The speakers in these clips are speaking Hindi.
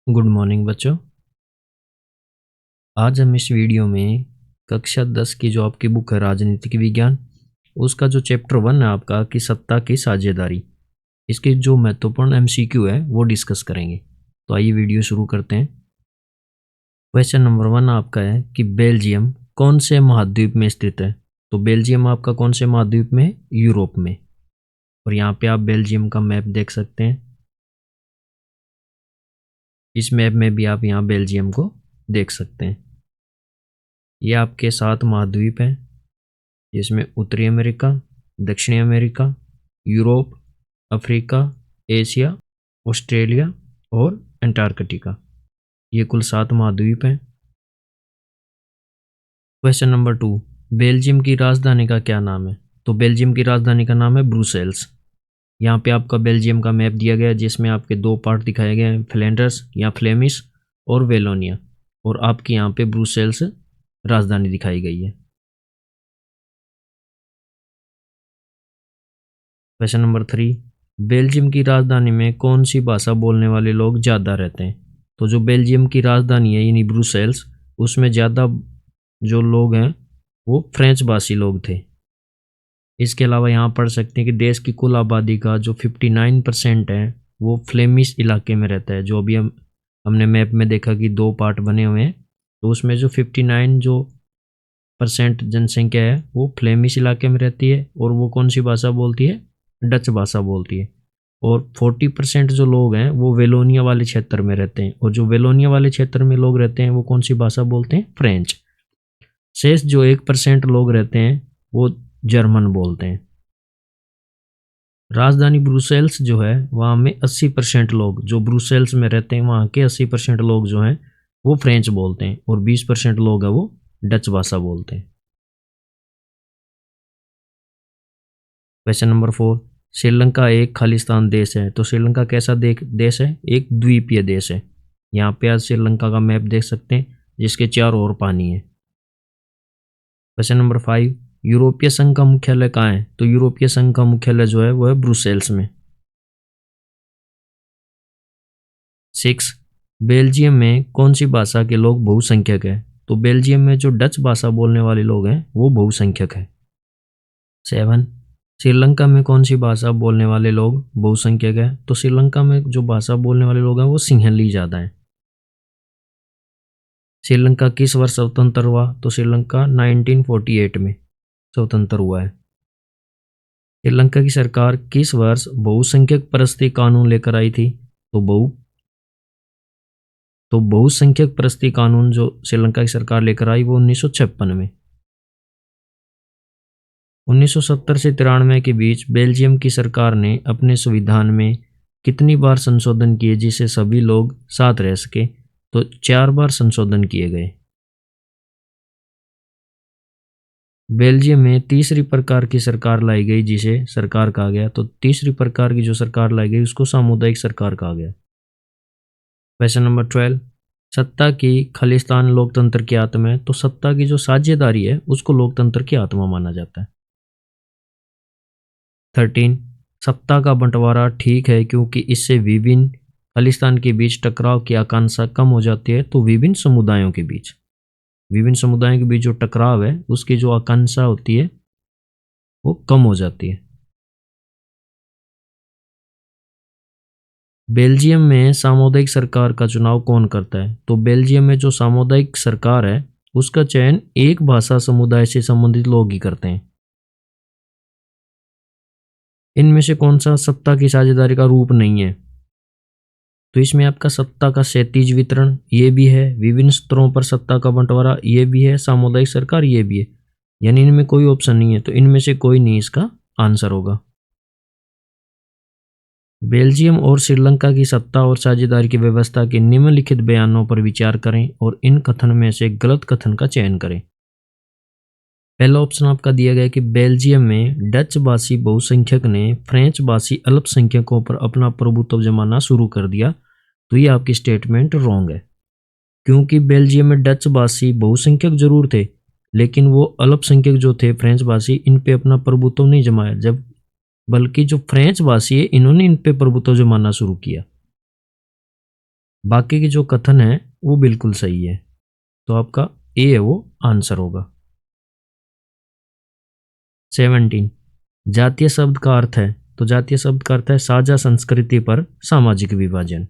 गुड मॉर्निंग बच्चों। आज हम इस वीडियो में कक्षा 10 की जो आपकी बुक है राजनीतिक विज्ञान, उसका जो चैप्टर 1 है आपका कि सत्ता की साझेदारी, इसके जो महत्वपूर्ण एमसीक्यू है वो डिस्कस करेंगे। तो आइए वीडियो शुरू करते हैं। क्वेश्चन नंबर 1 आपका है कि बेल्जियम कौन से महाद्वीप में स्थित है। तो बेल्जियम आपका कौन से महाद्वीप में है? यूरोप में। और यहाँ पे आप बेल्जियम का मैप देख सकते हैं। इस मैप में भी आप यहाँ बेल्जियम को देख सकते हैं। ये आपके 7 महाद्वीप हैं, जिसमें उत्तरी अमेरिका, दक्षिणी America, Europe, Africa, Asia, Australia और अंटार्कटिका। ये कुल 7 महाद्वीप हैं। क्वेश्चन नंबर 2, बेल्जियम की राजधानी का क्या नाम है? तो बेल्जियम की राजधानी का नाम है ब्रुसेल्स। यहाँ पे आपका बेल्जियम का मैप दिया गया है, जिसमें आपके 2 पार्ट दिखाए गए हैं, फ्लैंडर्स या फ्लेमिश और वेलोनिया, और आपकी यहाँ पे ब्रुसेल्स राजधानी दिखाई गई है। क्वेश्चन नंबर 3, बेल्जियम की राजधानी में कौन सी भाषा बोलने वाले लोग ज़्यादा रहते हैं? तो जो बेल्जियम की राजधानी है यानी ब्रुसेल्स, उसमें ज़्यादा जो लोग हैं वो फ्रेंच भाषी लोग थे। इसके अलावा यहाँ पढ़ सकते हैं कि देश की कुल आबादी का जो 59% है वो फ्लेमिश इलाके में रहता है। जो अभी हमने मैप में देखा कि 2 पार्ट बने हुए हैं, तो उसमें जो 59% जनसंख्या है वो फ्लेमिश इलाके में रहती है, और वो कौन सी भाषा बोलती है? डच भाषा बोलती है। और 40% जो लोग हैं वो वेलोनिया वाले क्षेत्र में रहते हैं, और जो वेलोनिया वाले क्षेत्र में लोग रहते हैं वो कौन सी भाषा बोलते हैं? फ्रेंच। शेष जो 1% लोग रहते हैं वो जर्मन बोलते हैं। राजधानी ब्रुसेल्स जो है वहाँ में 80% लोग जो ब्रुसेल्स में रहते हैं, वहाँ के 80% लोग जो हैं वो फ्रेंच बोलते हैं, और 20% लोग हैं वो डच भाषा बोलते हैं। क्वेश्चन नंबर 4, श्रीलंका एक खालिस्तान देश है। तो श्रीलंका कैसा देश है? एक द्वीपीय देश है। यहाँ पे आज श्रीलंका का मैप देख सकते हैं, जिसके चारों ओर पानी है। क्वेश्चन नंबर 5, यूरोपीय संघ का मुख्यालय कहाँ है? तो यूरोपीय संघ का मुख्यालय जो है वो है ब्रुसेल्स में। 6, बेल्जियम में कौन सी भाषा के लोग बहुसंख्यक है? तो बेल्जियम में जो डच भाषा बोलने वाले लोग हैं वो बहुसंख्यक है। 7, श्रीलंका में कौन सी भाषा बोलने वाले लोग बहुसंख्यक है? तो श्रीलंका में जो भाषा बोलने वाले लोग हैं वो सिंहली ज़्यादा है। श्रीलंका किस वर्ष स्वतंत्र हुआ? तो श्रीलंका 1948 में स्वतंत्र हुआ है। श्रीलंका की सरकार किस वर्ष बहुसंख्यक परस्ती कानून लेकर आई थी? तो बहुसंख्यक परस्ती कानून जो श्रीलंका की सरकार लेकर आई वो 1956 में। 1970 से 93 के बीच बेल्जियम की सरकार ने अपने संविधान में कितनी बार संशोधन किए जिससे सभी लोग साथ रह सके? तो 4 बार संशोधन किए गए। बेल्जियम में तीसरी प्रकार की सरकार लाई गई जिसे सरकार कहा गया। तो तीसरी प्रकार की जो सरकार लाई गई उसको सामुदायिक सरकार कहा गया। क्वेश्चन नंबर 12, सत्ता की खालिस्तान लोकतंत्र की आत्मा है। तो सत्ता की जो साझेदारी है उसको लोकतंत्र की आत्मा माना जाता है। 13, सत्ता का बंटवारा ठीक है क्योंकि इससे विभिन्न खालिस्तान के बीच टकराव की आकांक्षा कम हो जाती है। तो विभिन्न समुदायों के बीच जो टकराव है उसकी जो आकांक्षा होती है वो कम हो जाती है। बेल्जियम में सामुदायिक सरकार का चुनाव कौन करता है? तो बेल्जियम में जो सामुदायिक सरकार है उसका चयन एक भाषा समुदाय से संबंधित लोग ही करते हैं। इनमें से कौन सा सत्ता की साझेदारी का रूप नहीं है? तो इसमें आपका सत्ता का क्षैतिज वितरण ये भी है, विभिन्न स्तरों पर सत्ता का बंटवारा ये भी है, सामुदायिक सरकार ये भी है, यानी इनमें कोई ऑप्शन नहीं है। तो इनमें से कोई नहीं इसका आंसर होगा। बेल्जियम और श्रीलंका की सत्ता और साझेदारी की व्यवस्था के निम्नलिखित बयानों पर विचार करें और इन कथन में से गलत कथन का चयन करें। पहला ऑप्शन आपका दिया गया कि बेल्जियम में डच भाषी बहुसंख्यक ने फ्रेंच भाषी अल्पसंख्यकों पर अपना प्रभुत्व जमाना शुरू कर दिया। तो ये आपकी स्टेटमेंट रॉन्ग है, क्योंकि बेल्जियम में डच भाषी बहुसंख्यक जरूर थे, लेकिन वो अल्पसंख्यक जो थे फ्रेंच भाषी, इन पे अपना प्रभुत्व नहीं जमाया, जब बल्कि जो फ्रेंच भाषी है इन्होंने इन पे प्रभुत्व जमाना शुरू किया। बाकी के जो कथन है वो बिल्कुल सही है, तो आपका ए है वो आंसर होगा। 17 जातीय शब्द का अर्थ है, तो जातीय शब्द का अर्थ है साझा संस्कृति पर सामाजिक विभाजन।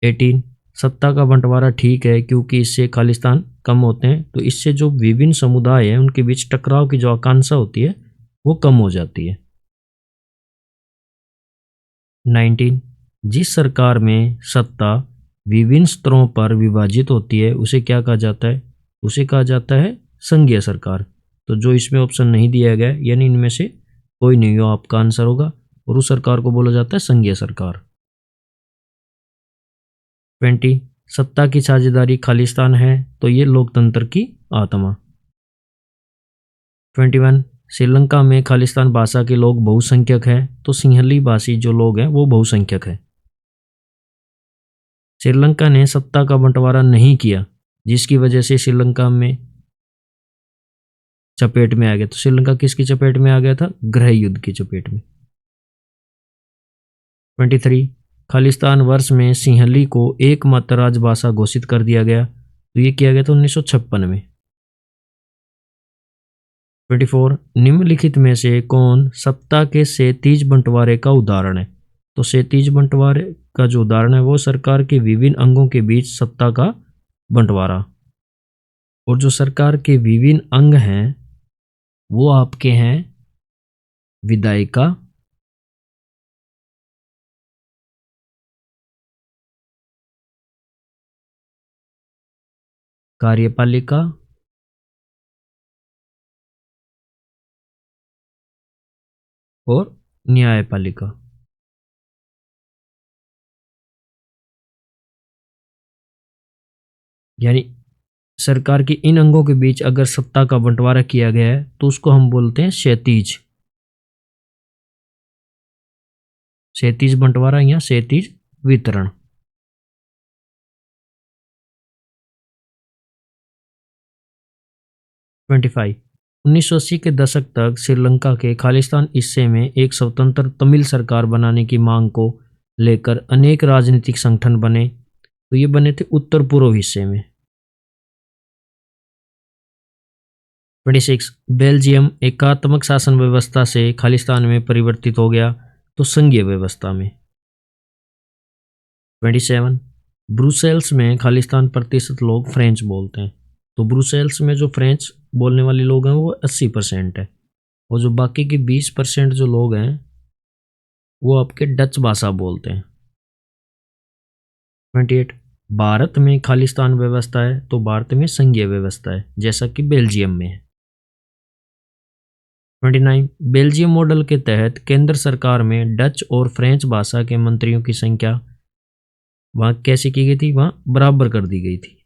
18 सत्ता का बंटवारा ठीक है क्योंकि इससे खालिस्तान कम होते हैं, तो इससे जो विभिन्न समुदाय हैं उनके बीच टकराव की जो आकांक्षा होती है वो कम हो जाती है। 19 जिस सरकार में सत्ता विभिन्न स्तरों पर विभाजित होती है उसे क्या कहा जाता है, उसे कहा जाता है संघीय सरकार। तो जो इसमें ऑप्शन नहीं दिया गया है, यानी इनमें से कोई नहीं हो आपका आंसर होगा, और उस सरकार को बोला जाता है संघीय सरकार। 20 सत्ता की साझेदारी खालिस्तान है, तो ये लोकतंत्र की आत्मा। 21 श्रीलंका में खालिस्तान भाषा के लोग बहुसंख्यक हैं, तो सिंहली भाषी जो लोग हैं वो बहुसंख्यक है। श्रीलंका ने सत्ता का बंटवारा नहीं किया जिसकी वजह से श्रीलंका में चपेट में आ गया, तो श्रीलंका किसकी चपेट में आ गया था, गृह युद्ध की चपेट में। 23 खालिस्तान वर्ष में सिंहली को एकमात्र राजभाषा घोषित कर दिया गया, तो ये किया गया था 1956 में। 24 निम्नलिखित में से कौन सत्ता के क्षैतिज बंटवारे का उदाहरण है, तो क्षैतिज बंटवारे का जो उदाहरण है वो सरकार के विभिन्न अंगों के बीच सत्ता का बंटवारा, और जो सरकार के विभिन्न अंग हैं वो आपके हैं विधायिका, कार्यपालिका और न्यायपालिका। यानी सरकार के इन अंगों के बीच अगर सत्ता का बंटवारा किया गया है तो उसको हम बोलते हैं क्षैतिज, क्षैतिज बंटवारा या क्षैतिज वितरण। 25 1980 के दशक तक श्रीलंका के खालिस्तान हिस्से में एक स्वतंत्र तमिल सरकार बनाने की मांग को लेकर अनेक राजनीतिक संगठन बने, तो ये बने थे उत्तर पूर्व हिस्से में। 26 बेल्जियम एकात्मक शासन व्यवस्था से खालिस्तान में परिवर्तित हो गया, तो संघीय व्यवस्था में। 27 ब्रुसेल्स में खालिस्तान प्रतिशत लोग फ्रेंच बोलते हैं, तो ब्रुसेल्स में जो फ्रेंच बोलने वाले लोग हैं वो 80% है, और जो बाकी के 20% जो लोग हैं वो आपके डच भाषा बोलते हैं। 28 भारत में खालिस्तान व्यवस्था है, तो भारत में संघीय व्यवस्था है जैसा कि बेल्जियम में है। 29 बेल्जियम मॉडल के तहत केंद्र सरकार में डच और फ्रेंच भाषा के मंत्रियों की संख्या वहाँ कैसे की गई थी, वहाँ बराबर कर दी गई थी।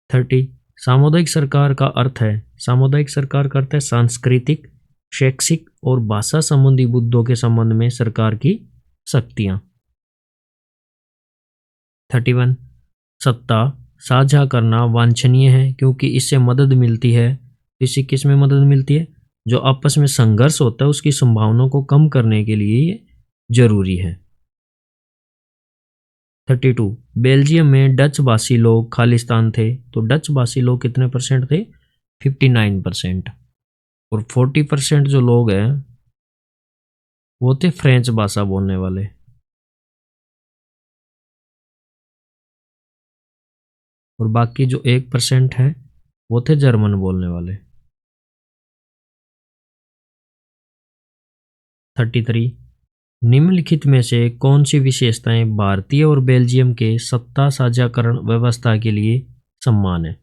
30 सामुदायिक सरकार का अर्थ है, सामुदायिक सरकार का अर्थ है सांस्कृतिक, शैक्षिक और भाषा संबंधी मुद्दों के संबंध में सरकार की शक्तियां। 31 सत्ता साझा करना वांछनीय है क्योंकि इससे मदद मिलती है, इससे किस में मदद मिलती है, जो आपस में संघर्ष होता है उसकी संभावनाओं को कम करने के लिए ये जरूरी है। 32 बेल्जियम में डच भाषी लोग खालिस्तान थे, तो डच भाषी लोग कितने परसेंट थे, 59%, और 40% जो लोग हैं वो थे फ्रेंच भाषा बोलने वाले। और बाकी जो 1% है वो थे जर्मन बोलने वाले। 33 निम्नलिखित में से कौन सी विशेषताएं भारतीय और बेल्जियम के सत्ता साझाकरण व्यवस्था के लिए समान है।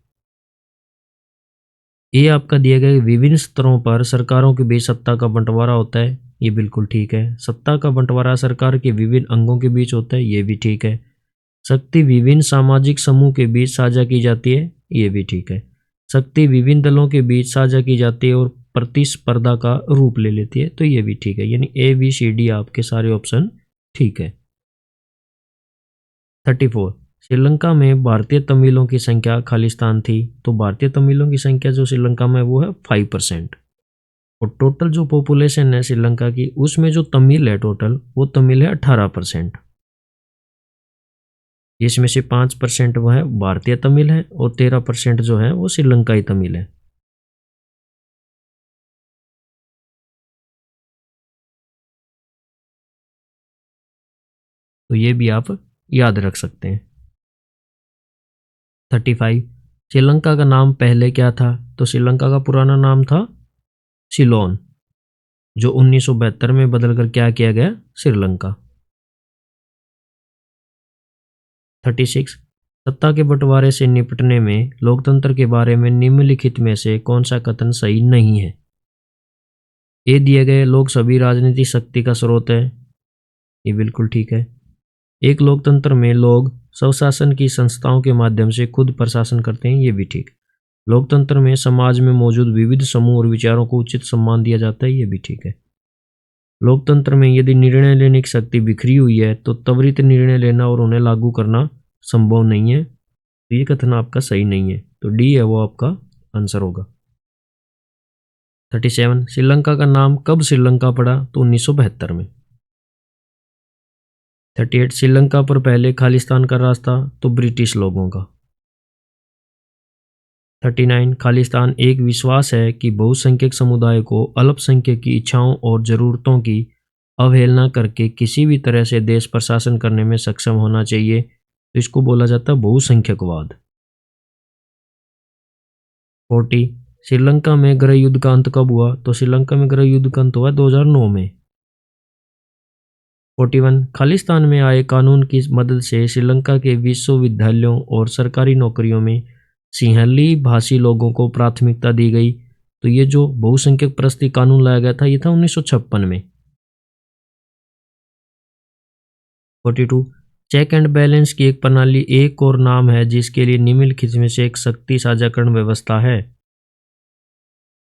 ये आपका दिया गया विभिन्न स्तरों पर सरकारों के बीच सत्ता का बंटवारा होता है, ये बिल्कुल ठीक है। सत्ता का बंटवारा सरकार के विभिन्न अंगों के बीच होता है, ये भी ठीक है। शक्ति विभिन्न सामाजिक समूह के बीच साझा की जाती है, ये भी ठीक है। शक्ति विभिन्न दलों के बीच साझा की जाती है और प्रतिस्पर्धा का रूप ले लेती है, तो ये भी ठीक है। यानी ए बी सी डी आपके सारे ऑप्शन ठीक है। 34 श्रीलंका में भारतीय तमिलों की संख्या खालिस्तान थी, तो भारतीय तमिलों की संख्या जो श्रीलंका में वो है 5%। और टोटल जो पॉपुलेशन है श्रीलंका की, उसमें जो तमिल है टोटल, वो तमिल है 18%। इसमें से 5% वो है भारतीय तमिल है और 13% जो है वो श्रीलंकाई तमिल है। तो ये भी आप याद रख सकते हैं। 35, श्रीलंका का नाम पहले क्या था? तो श्रीलंका का पुराना नाम था सिलोन, जो 1972 में बदलकर क्या किया गया? श्रीलंका। 36, सत्ता के बंटवारे से निपटने में लोकतंत्र के बारे में निम्नलिखित में से कौन सा कथन सही नहीं है? ए दिए गए लोग सभी राजनीतिक शक्ति का स्रोत है, ये बिल्कुल ठीक है। एक लोकतंत्र में लोग स्वशासन की संस्थाओं के माध्यम से खुद प्रशासन करते हैं, ये भी ठीक। लोकतंत्र में समाज में मौजूद विविध समूह और विचारों को उचित सम्मान दिया जाता है, ये भी ठीक है। लोकतंत्र में यदि निर्णय लेने की शक्ति बिखरी हुई है तो त्वरित निर्णय लेना और उन्हें लागू करना संभव नहीं है, तो ये कथन आपका सही नहीं है, तो डी है वो आपका आंसर होगा। 37, श्रीलंका का नाम कब श्रीलंका पड़ा? तो 1972 में। 38, श्रीलंका पर पहले खालिस्तान का राज था, तो ब्रिटिश लोगों का। 39, खालिस्तान एक विश्वास है कि बहुसंख्यक समुदाय को अल्पसंख्यक की इच्छाओं और जरूरतों की अवहेलना करके किसी भी तरह से देश प्रशासन करने में सक्षम होना चाहिए, तो इसको बोला जाता है बहुसंख्यकवाद। 40, श्रीलंका में गृह युद्ध का अंत कब हुआ? तो श्रीलंका में गृह युद्ध का अंत हुआ 2009 में। 41, खालिस्तान में आए कानून की मदद से श्रीलंका के विश्वविद्यालयों और सरकारी नौकरियों में सिंहली भाषी लोगों को प्राथमिकता दी गई, तो ये जो बहुसंख्यक प्रस्ती कानून लाया गया था, ये था 1956 में। 42, चेक एंड बैलेंस की एक प्रणाली एक और नाम है जिसके लिए निम्नलिखित में से एक शक्ति साझाकरण व्यवस्था है।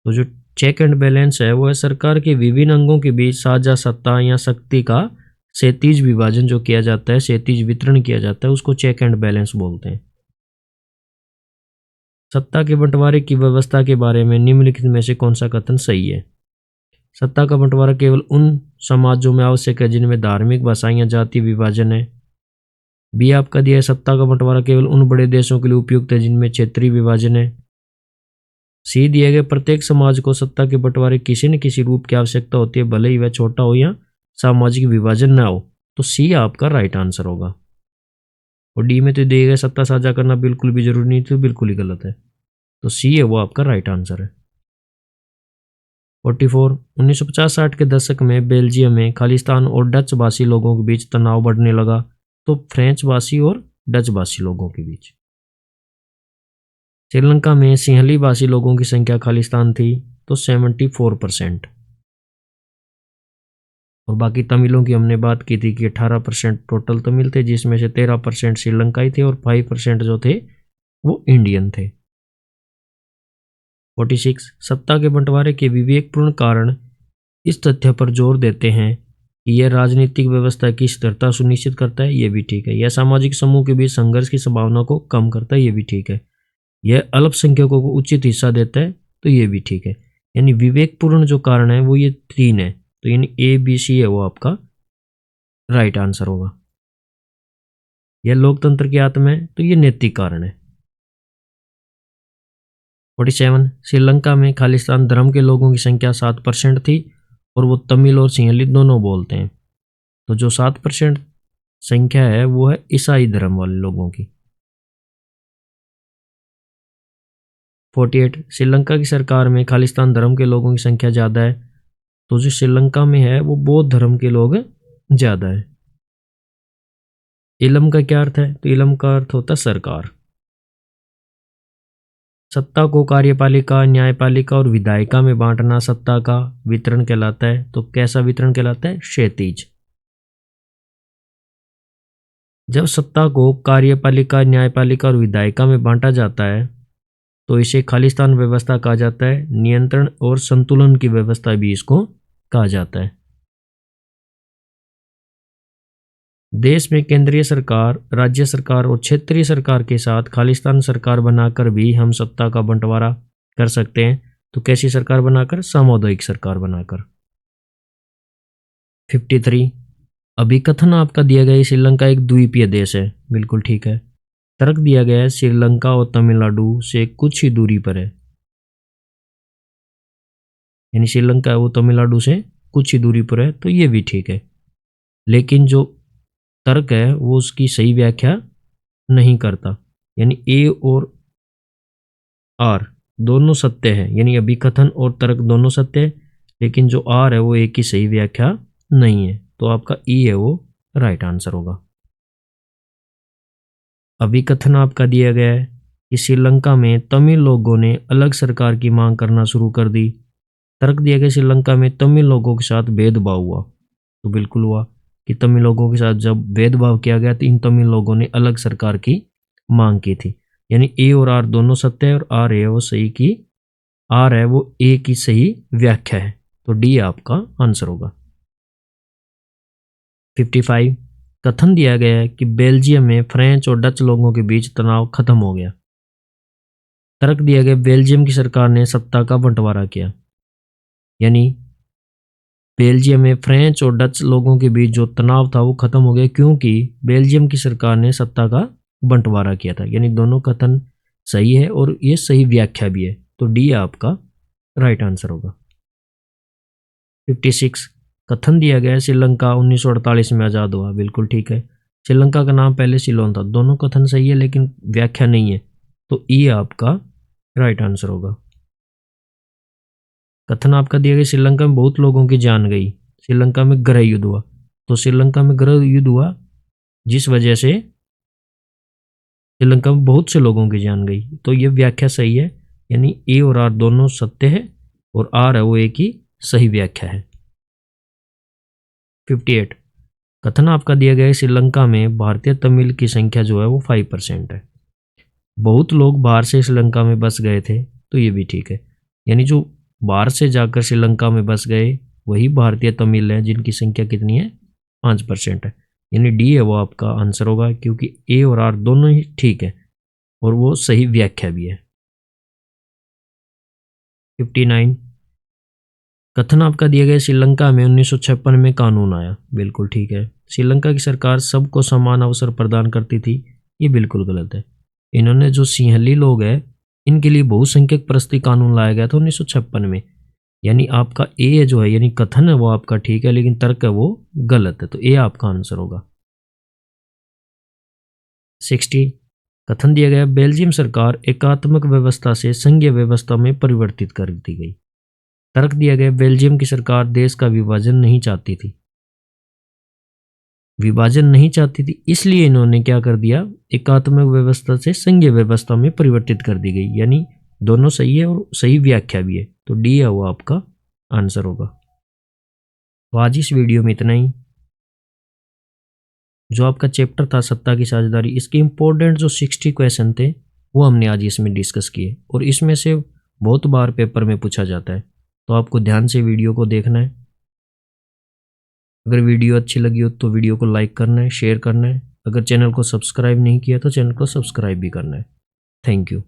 तो जो चेक एंड बैलेंस है वो है सरकार के विभिन्न अंगों के बीच साझा सत्ता या शक्ति का क्षैतिज विभाजन जो किया जाता है, क्षैतिज वितरण किया जाता है, उसको चेक एंड बैलेंस बोलते हैं। सत्ता के बंटवारे की व्यवस्था के बारे में निम्नलिखित में से कौन सा कथन सही है? सत्ता का बंटवारा केवल उन समाजों में आवश्यक है जिनमें धार्मिक, भाषाई या जातीय विभाजन है। बी आपका दिया है, सत्ता का बंटवारा केवल उन बड़े देशों के लिए उपयुक्त है जिनमें क्षेत्रीय विभाजन है। सी दिए गए, प्रत्येक समाज को सत्ता के बंटवारे किसी न किसी रूप की आवश्यकता होती है, भले ही वह छोटा हो या सामाजिक विभाजन न हो, तो सी आपका राइट आंसर होगा। और डी में तो दिए गए सत्ता साझा करना बिल्कुल भी जरूरी नहीं, तो बिल्कुल ही गलत है, तो सी है वो आपका राइट आंसर है। 44, 1950-60 के दशक में बेल्जियम में खालिस्तान और डच भाषी लोगों के बीच तनाव बढ़ने लगा, तो फ्रेंच भाषी और डच भाषी लोगों के बीच। श्रीलंका में सिंहली भाषी लोगों की संख्या खालिस्तान थी, तो 74%। और बाकी तमिलों की हमने बात की थी कि 18% टोटल तमिल थे, जिसमें से 13% श्रीलंकाई थे और 5% जो थे वो इंडियन थे। 46, सत्ता के बंटवारे के विवेकपूर्ण कारण इस तथ्य पर जोर देते हैं कि यह राजनीतिक व्यवस्था की स्थिरता सुनिश्चित करता है, यह भी ठीक है। यह सामाजिक समूह के बीच संघर्ष की संभावना को कम करता है, यह भी ठीक है। यह अल्पसंख्यकों को उचित हिस्सा देता है, तो यह भी ठीक है। यानी विवेकपूर्ण जो कारण है वो ये 3 है, तो यानी ए बी सी है वो आपका राइट आंसर होगा। यह लोकतंत्र की आत्मा है, तो ये नैतिक कारण है। 47, श्रीलंका में खालिस्तान धर्म के लोगों की संख्या 7% थी और वो तमिल और सिंहली दोनों बोलते हैं, तो जो 7% संख्या है वो है ईसाई धर्म वाले लोगों की। 48, श्रीलंका की सरकार में खालिस्तान धर्म के लोगों की संख्या ज़्यादा है, तो जो श्रीलंका में है वो बौद्ध धर्म के लोग ज़्यादा है। इलम का क्या अर्थ है? तो इलम का अर्थ होता है सरकार। सत्ता को कार्यपालिका, न्यायपालिका और विधायिका में बांटना सत्ता का वितरण कहलाता है, तो कैसा वितरण कहलाता है? क्षैतिज। जब सत्ता को कार्यपालिका, न्यायपालिका और विधायिका में बांटा जाता है तो इसे खालिस्तान व्यवस्था कहा जाता है। नियंत्रण और संतुलन की व्यवस्था भी इसको कहा जाता है। देश में केंद्रीय सरकार, राज्य सरकार और क्षेत्रीय सरकार के साथ खालिस्तान सरकार बनाकर भी हम सत्ता का बंटवारा कर सकते हैं, तो कैसी सरकार बनाकर? सामुदायिक सरकार बनाकर। 53 अभिकथन आपका दिया गया है श्रीलंका एक द्वीपीय देश है, बिल्कुल ठीक है। तर्क दिया गया है श्रीलंका और तमिलनाडु से कुछ ही दूरी पर है, यानी श्रीलंका है वो तमिलनाडु से कुछ ही दूरी पर है, तो ये भी ठीक है। लेकिन जो तर्क है वो उसकी सही व्याख्या नहीं करता, यानी ए और आर दोनों सत्य है, यानी अभिकथन और तर्क दोनों सत्य है, लेकिन जो आर है वो एक ही सही व्याख्या नहीं है, तो आपका ई है वो राइट आंसर होगा। अभिकथन आपका दिया गया है कि श्रीलंका में तमिल लोगों ने अलग सरकार की मांग करना शुरू कर दी। तर्क दिया गया श्रीलंका में तमिल लोगों के साथ भेदभाव हुआ, तो बिल्कुल हुआ कि तमिल लोगों के साथ जब भेदभाव किया गया तो इन तमिल लोगों ने अलग सरकार की मांग की थी, यानी ए और आर दोनों सत्य है और आर है वो सही की, आर है वो ए की सही व्याख्या है, तो डी आपका आंसर होगा। 55 कथन दिया गया है कि बेल्जियम में फ्रेंच और डच लोगों के बीच तनाव खत्म हो गया। तर्क दिया गया बेल्जियम की सरकार ने सत्ता का बंटवारा किया, यानी बेल्जियम में फ्रेंच और डच लोगों के बीच जो तनाव था वो खत्म हो गया क्योंकि बेल्जियम की सरकार ने सत्ता का बंटवारा किया था, यानी दोनों कथन सही है और ये सही व्याख्या भी है, तो डी आपका राइट आंसर होगा। 56 कथन दिया गया है श्रीलंका 1948 में आज़ाद हुआ, बिल्कुल ठीक है। श्रीलंका का नाम पहले सिलोन था, दोनों कथन सही है लेकिन व्याख्या नहीं है, तो ई आपका राइट आंसर होगा। कथन आपका दिया गया श्रीलंका में बहुत लोगों की जान गई, श्रीलंका में गृह युद्ध हुआ, तो श्रीलंका में गृह युद्ध हुआ जिस वजह से श्रीलंका में बहुत से लोगों की जान गई, तो ये व्याख्या सही है, यानी ए और आर दोनों सत्य है और आर है वो एक ही सही व्याख्या है। 58 कथन आपका दिया गया है श्रीलंका में भारतीय तमिल की संख्या जो है वो 5% है, बहुत लोग बाहर से श्रीलंका में बस गए थे, तो ये भी ठीक है, यानी जो बाहर से जाकर श्रीलंका में बस गए वही भारतीय तमिल हैं जिनकी संख्या कितनी है? 5% है, यानी डी है वो आपका आंसर होगा क्योंकि ए और आर दोनों ही ठीक है और वो सही व्याख्या भी है। 59 कथन आपका दिया गया श्रीलंका में 1956 में कानून आया, बिल्कुल ठीक है। श्रीलंका की सरकार सबको समान अवसर प्रदान करती थी, ये बिल्कुल गलत है। इन्होंने जो सिंहली लोग हैं इनके लिए बहुसंख्यक प्रस्ती कानून लाया गया था 1956 में, यानी आपका ए जो है यानी कथन है वो आपका ठीक है लेकिन तर्क है वो गलत है, तो ए आपका आंसर होगा। 60 कथन दिया गया बेल्जियम सरकार एकात्मक व्यवस्था से संघीय व्यवस्था में परिवर्तित कर दी गई। तर्क दिया गया बेल्जियम की सरकार देश का विभाजन नहीं चाहती थी, विभाजन नहीं चाहती थी इसलिए इन्होंने क्या कर दिया, एकात्मक व्यवस्था से संघीय व्यवस्था में परिवर्तित कर दी गई, यानी दोनों सही है और सही व्याख्या भी है, तो डी है वो आपका आंसर होगा। तो आज इस वीडियो में इतना ही। जो आपका चैप्टर था सत्ता की साझेदारी, इसके इंपॉर्टेंट जो 60 क्वेश्चन थे वो हमने आज इसमें डिस्कस किए और इसमें से बहुत बार पेपर में पूछा जाता है, तो आपको ध्यान से वीडियो को देखना है। अगर वीडियो अच्छी लगी हो तो वीडियो को लाइक करना है, शेयर करना है। अगर चैनल को सब्सक्राइब नहीं किया तो चैनल को सब्सक्राइब भी करना है। Thank you.